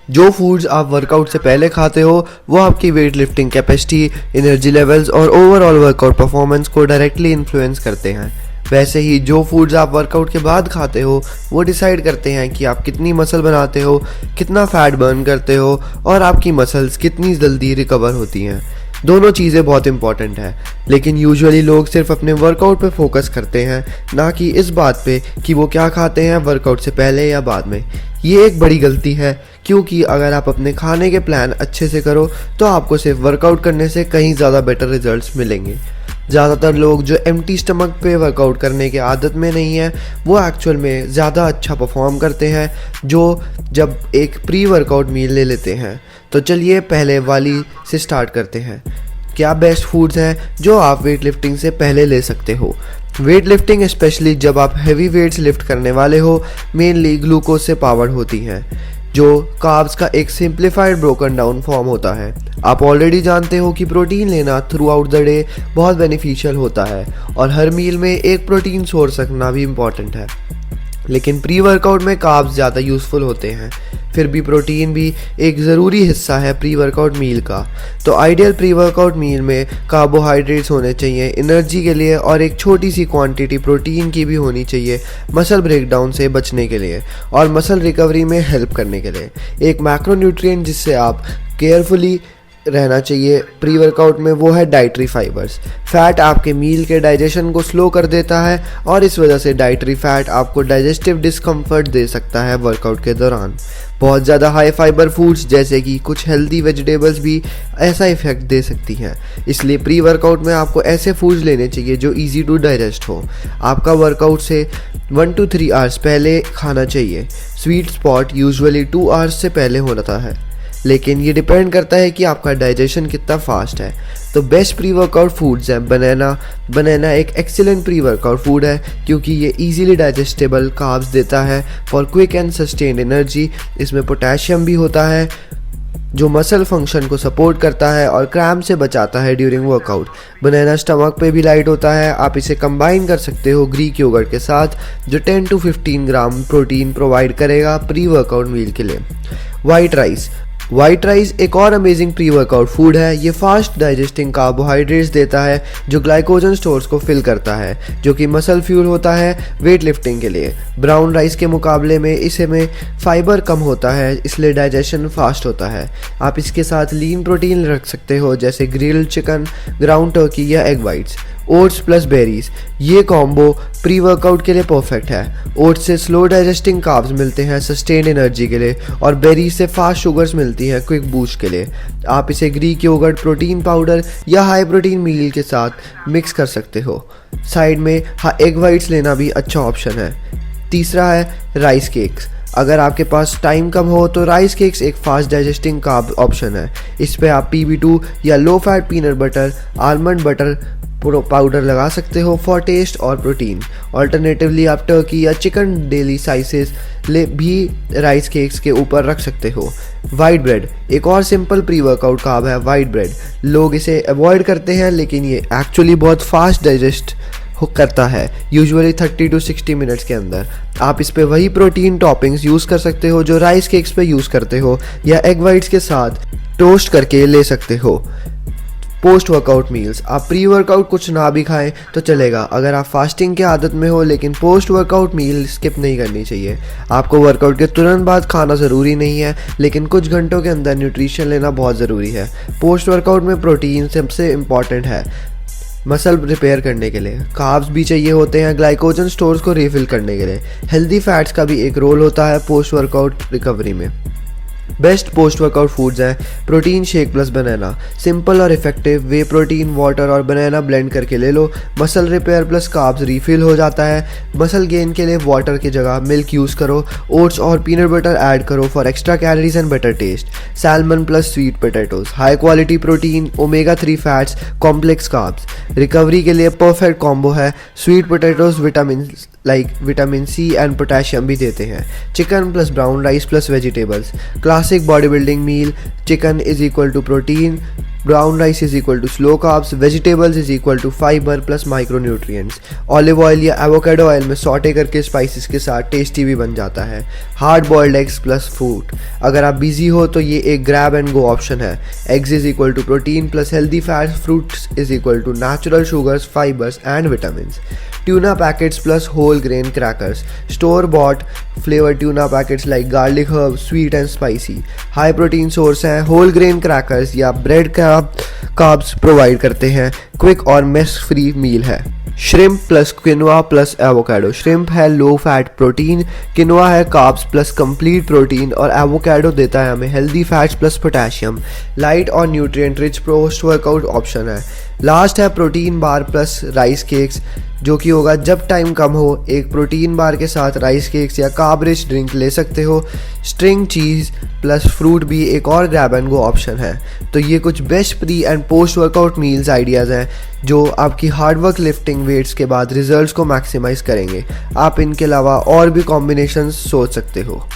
जो फूड्स आप वर्कआउट से पहले खाते हो वो आपकी weight lifting capacity, energy levels और ओवरऑल वर्कआउट परफॉर्मेंस को डायरेक्टली इन्फ्लुएंस करते हैं। वैसे ही जो फूड्स आप वर्कआउट के बाद खाते हो वो डिसाइड करते हैं कि आप कितनी मसल बनाते हो, कितना फैट बर्न करते हो और आपकी मसल्स कितनी जल्दी रिकवर होती हैं। दोनों चीज़ें बहुत इंपॉर्टेंट है, लेकिन यूजुअली लोग सिर्फ अपने वर्कआउट पे फोकस करते हैं, ना कि इस बात पे कि वो क्या खाते हैं वर्कआउट से पहले या बाद में। ये एक बड़ी गलती है, क्योंकि अगर आप अपने खाने के प्लान अच्छे से करो तो आपको सिर्फ वर्कआउट करने से कहीं ज़्यादा बेटर रिजल्ट्स मिलेंगे। ज़्यादातर लोग जो एम्प्टी स्टमक पे वर्कआउट करने के आदत में नहीं है वो एक्चुअल में ज़्यादा अच्छा परफॉर्म करते हैं जो जब एक प्री वर्कआउट मील ले लेते हैं। तो चलिए पहले वाली से स्टार्ट करते हैं। क्या बेस्ट फूड्स हैं जो आप वेट लिफ्टिंग से पहले ले सकते हो। वेट लिफ्टिंग स्पेशली जब आप हैवी वेट्स लिफ्ट करने वाले हो मेनली ग्लूकोज से पावर्ड होती हैं, जो कार्ब्स का एक सिंप्लीफाइड ब्रोकन डाउन फॉर्म होता है। आप ऑलरेडी जानते हो कि प्रोटीन लेना थ्रू आउट द डे बहुत बेनिफिशियल होता है और हर मील में एक प्रोटीन सोर्स रखना भी इम्पॉर्टेंट है, लेकिन प्री वर्कआउट में कार्ब्स ज़्यादा यूज़फुल होते हैं। फिर भी प्रोटीन भी एक ज़रूरी हिस्सा है प्री वर्कआउट मील का। तो आइडियल प्री वर्कआउट मील में कार्बोहाइड्रेट्स होने चाहिए एनर्जी के लिए और एक छोटी सी क्वांटिटी प्रोटीन की भी होनी चाहिए मसल ब्रेकडाउन से बचने के लिए और मसल रिकवरी में हेल्प करने के लिए। एक मैक्रोन्यूट्रिएंट जिससे आप केयरफुली रहना चाहिए प्री वर्कआउट में वो है डाइटरी फाइबर्स। फैट आपके मील के डाइजेशन को स्लो कर देता है और इस वजह से डाइटरी फैट आपको डाइजेस्टिव डिस्कम्फर्ट दे सकता है वर्कआउट के दौरान। बहुत ज़्यादा हाई फाइबर फूड्स जैसे कि कुछ हेल्दी वेजिटेबल्स भी ऐसा इफेक्ट दे सकती हैं, इसलिए प्री वर्कआउट में आपको ऐसे फूड्स लेने चाहिए जो इजी टू डाइजेस्ट हो। आपका वर्कआउट से 1 to 3 आवर्स पहले खाना चाहिए। स्वीट स्पॉट यूजुअली 2 आवर्स से पहले होता है, लेकिन ये डिपेंड करता है कि आपका डाइजेशन कितना फास्ट है। तो बेस्ट प्री वर्कआउट फूड्स हैं बनाना एक एक्सीलेंट प्री वर्कआउट फूड है क्योंकि ये इजीली डाइजेस्टेबल कार्ब्स देता है for quick and sustained energy. इसमें पोटेशियम भी होता है जो मसल फंक्शन को सपोर्ट करता है और क्रैम्प से बचाता है ड्यूरिंग वर्कआउट। बनाना स्टमक पे भी लाइट होता है। आप इसे कंबाइन कर सकते हो ग्रीक योगर्ट के साथ जो 10 to 15 ग्राम प्रोटीन प्रोवाइड करेगा प्री वर्कआउट मील के लिए। वाइट राइस एक और अमेजिंग प्री वर्कआउट फूड है। ये फास्ट डाइजेस्टिंग कार्बोहाइड्रेट्स देता है जो ग्लाइकोजन स्टोर्स को फिल करता है, जो कि मसल फ्यूल होता है वेट लिफ्टिंग के लिए। ब्राउन राइस के मुकाबले में इसमें फाइबर कम होता है, इसलिए डाइजेशन फास्ट होता है। आप इसके साथ लीन प्रोटीन रख सकते हो जैसे ग्रिल्ड चिकन, ग्राउंड टर्की या egg whites. Oats plus berries, ये कॉम्बो प्री वर्कआउट के लिए परफेक्ट है। ओट्स से स्लो डाइजेस्टिंग कार्ब्स मिलते हैं सस्टेन्ड एनर्जी के लिए और बेरीज से फास्ट शुगर्स मिलती हैं क्विक बूस्ट के लिए। आप इसे ग्रीक योगर्ट, प्रोटीन पाउडर या हाई प्रोटीन मील के साथ मिक्स कर सकते हो। साइड में एग वाइट्स लेना भी अच्छा ऑप्शन है। तीसरा है राइस केक्स। अगर आपके पास टाइम कम हो तो राइस केक्स एक फास्ट डाइजेस्टिंग कार्ब ऑप्शन है। इस पे आप PB2 या low fat peanut butter, almond butter powder लगा सकते हो फॉर टेस्ट और प्रोटीन। ऑल्टरनेटिवली आप टर्की या चिकन डेली साइसेस भी राइस केक्स के ऊपर रख सकते हो। वाइट ब्रेड एक और सिंपल प्री वर्कआउट कार्ब है। वाइट ब्रेड लोग इसे अवॉइड करते हैं, लेकिन ये एक्चुअली बहुत फास्ट डाइजेस्ट करता है, यूजुअली 30 to 60 मिनट्स के अंदर। आप इस पे वही प्रोटीन टॉपिंग्स यूज़ कर सकते हो जो राइस केक्स पे यूज़ करते हो या एग वाइट्स के साथ टोस्ट करके ले सकते हो। पोस्ट वर्कआउट मील्स, आप प्री वर्कआउट कुछ ना भी खाएं तो चलेगा अगर आप फास्टिंग की आदत में हो, लेकिन पोस्ट वर्कआउट मील स्किप नहीं करनी चाहिए। आपको वर्कआउट के तुरंत बाद खाना ज़रूरी नहीं है, लेकिन कुछ घंटों के अंदर न्यूट्रिशन लेना बहुत ज़रूरी है। पोस्ट वर्कआउट में प्रोटीन सबसे इम्पॉर्टेंट है मसल रिपेयर करने के लिए। कार्ब्स भी चाहिए होते हैं ग्लाइकोजन स्टोर्स को रिफिल करने के लिए। हेल्दी फैट्स का भी एक रोल होता है पोस्ट वर्कआउट रिकवरी में। बेस्ट पोस्ट वर्कआउट फूड्स हैं protein shake plus banana. Simple और इफेक्टिव वे प्रोटीन, वाटर और बनाना ब्लेंड करके ले लो। Muscle repair plus carbs refill हो जाता है। मसल गेन के लिए वाटर की जगह मिल्क यूज़ करो। ओट्स और पीनट बटर ऐड करो for extra calories and better taste. Salmon plus sweet potatoes, high quality protein, omega 3 fats, complex carbs. Recovery के लिए परफेक्ट कॉम्बो है। Sweet potatoes vitamin like vitamin C and potassium भी देते हैं। Chicken plus brown rice plus vegetables, classic bodybuilding meal, chicken is equal to protein, brown rice is equal to slow carbs, vegetables is equal to fibre plus micronutrients. Olive oil या avocado oil में saute करके spices के साथ tasty भी बन जाता है। Hard boiled eggs plus fruit, अगर आप बिजी हो तो ये एक ग्रैब एंड गो ऑप्शन है। Eggs is equal to protein plus healthy fats, fruits is equal to natural sugars, fibres and vitamin. Tuna packets plus whole grain crackers, store bought flavour tuna packets like garlic herb, sweet and spicy. High protein source हैं। Whole grain crackers या bread carbs provide करते हैं। Quick और mess free meal है। Shrimp plus quinoa plus avocado, shrimp है low fat protein, quinoa है carbs plus complete protein और avocado देता है हमें healthy fats plus potassium. Light और nutrient rich post workout option है। लास्ट है protein bar plus rice cakes, जो कि होगा जब टाइम कम हो, एक प्रोटीन बार के साथ राइस केक्स या कार्ब रिच ड्रिंक ले सकते हो। स्ट्रिंग चीज़ प्लस फ्रूट भी एक और ग्रैब एंड गो ऑप्शन है। तो ये कुछ best pre and post workout meals ideas हैं जो आपकी हार्डवर्क लिफ्टिंग वेट्स के बाद रिजल्ट्स को मैक्सिमाइज करेंगे। आप इनके अलावा और भी कॉम्बिनेशंस सोच सकते हो।